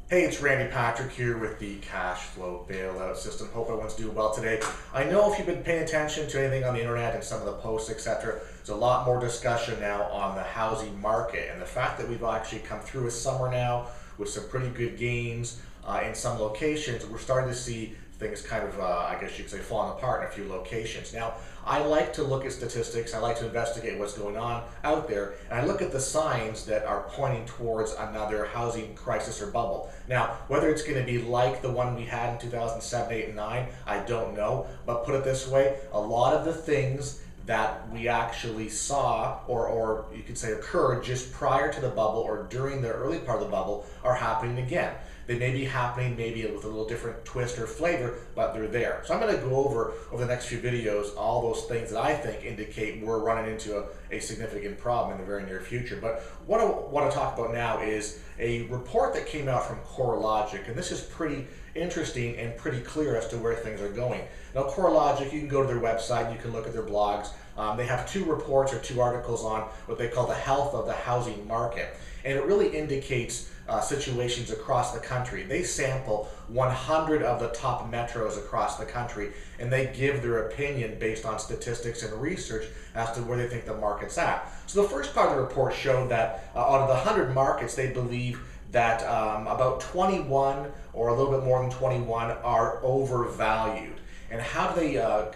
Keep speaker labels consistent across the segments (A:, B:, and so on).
A: Hey, it's Randy Patrick here with the cash flow bailout system. Hope everyone's doing well today. I know if you've been paying attention to anything on the internet and some of the posts, etc., there's a lot more discussion now on the housing market and the fact that we've actually come through a summer now with some pretty good gains in some locations. We're starting to see things kind of, I guess you could say, falling apart in a few locations. Now, I like to look at statistics, I like to investigate what's going on out there, and I look at the signs that are pointing towards another housing crisis or bubble. Now, whether it's going to be like the one we had in 2007, 8, and 9, I don't know, but put it this way, a lot of the things that we actually saw, or you could say occurred just prior to the bubble or during the early part of the bubble, are happening again. They may be happening maybe with a little different twist or flavor, but they're there. So I'm going to go over the next few videos all those things that I think indicate we're running into a significant problem in the very near future. But what I want to talk about now is a report that came out from CoreLogic, and this is pretty interesting and pretty clear as to where things are going. Now, CoreLogic, you can go to their website, you can look at their blogs. They have two reports or two articles on what they call the health of the housing market, and it really indicates situations across the country. They sample 100 of the top metros across the country, and they give their opinion based on statistics and research as to where they think the market's at. So the first part of the report showed that out of the 100 markets, they believe that about 21 or a little bit more than 21 are overvalued. And how do they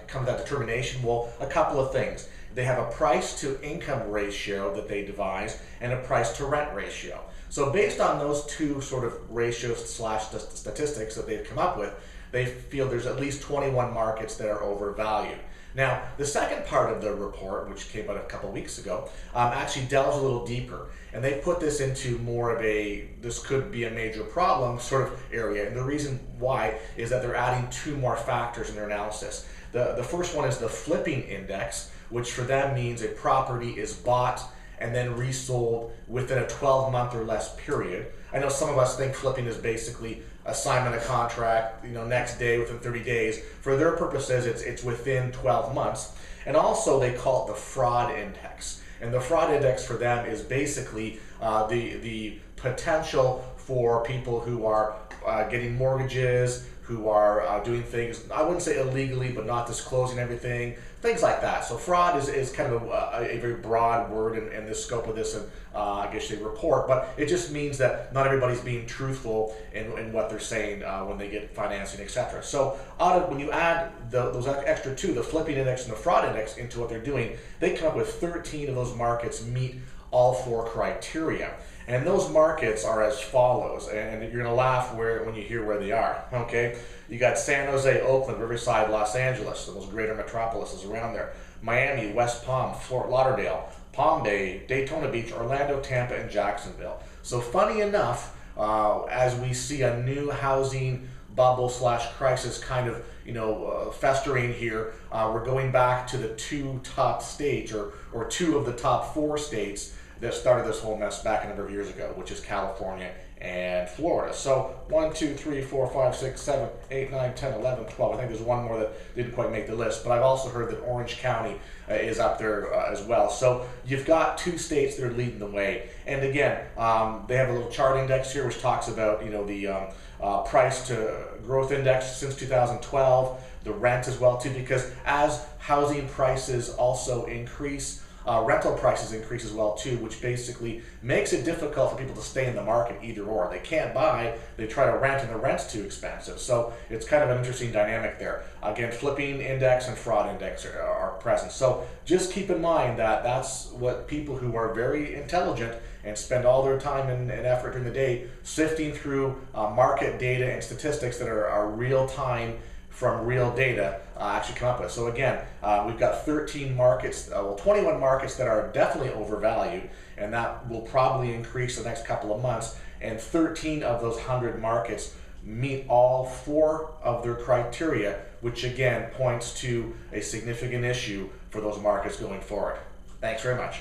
A: come to that determination? Well, a couple of things. They have a price to income ratio that they devise and a price to rent ratio. So based on those two sort of ratios slash statistics that they've come up with, they feel there's at least 21 markets that are overvalued. Now, the second part of the report, which came out a couple weeks ago, actually delves a little deeper. And they put this into more of a, this could be a major problem sort of area. And the reason why is that they're adding two more factors in their analysis. The first one is the flipping index, which for them means a property is bought and then resold within a 12-month or less period. I know some of us think flipping is basically assignment of contract, next day within 30 days. For their purposes, it's within 12 months. And also they call it the fraud index. And the fraud index for them is basically the potential for people who are getting mortgages, who are doing things, I wouldn't say illegally, but not disclosing everything, things like that. So fraud is kind of a very broad word in the scope of this, I guess they report, but it just means that not everybody's being truthful in what they're saying when they get financing, etc. So when you add those extra two, the flipping index and the fraud index, into what they're doing, they come up with 13 of those markets meet all four criteria. And those markets are as follows, and you're going to laugh when you hear where they are, okay? You got San Jose, Oakland, Riverside, Los Angeles, those greater metropolises around there, Miami, West Palm, Fort Lauderdale, Palm Bay, Daytona Beach, Orlando, Tampa, and Jacksonville. So funny enough, as we see a new housing bubble slash crisis kind of festering here, we're going back to the two top states or two of the top four states that started this whole mess back a number of years ago, which is California and Florida. So 1, 2, 3, 4, 5, 6, 7, 8, 9, 10, 11, 12. I think there's one more that didn't quite make the list, but I've also heard that Orange County is up there as well. So you've got two states that are leading the way. And again, they have a little chart index here which talks about the price to growth index since 2012, the rent as well too, because as housing prices also increase, rental prices increase as well too, which basically makes it difficult for people to stay in the market either or. They can't buy, they try to rent, and the rent's too expensive. So it's kind of an interesting dynamic there. Again, flipping index and fraud index are present. So just keep in mind that that's what people who are very intelligent and spend all their time and effort during the day sifting through market data and statistics that are real time from real data actually come up with. So again, we've got 13 markets, 21 markets that are definitely overvalued, and that will probably increase the next couple of months, and 13 of those 100 markets meet all four of their criteria, which again points to a significant issue for those markets going forward. Thanks very much.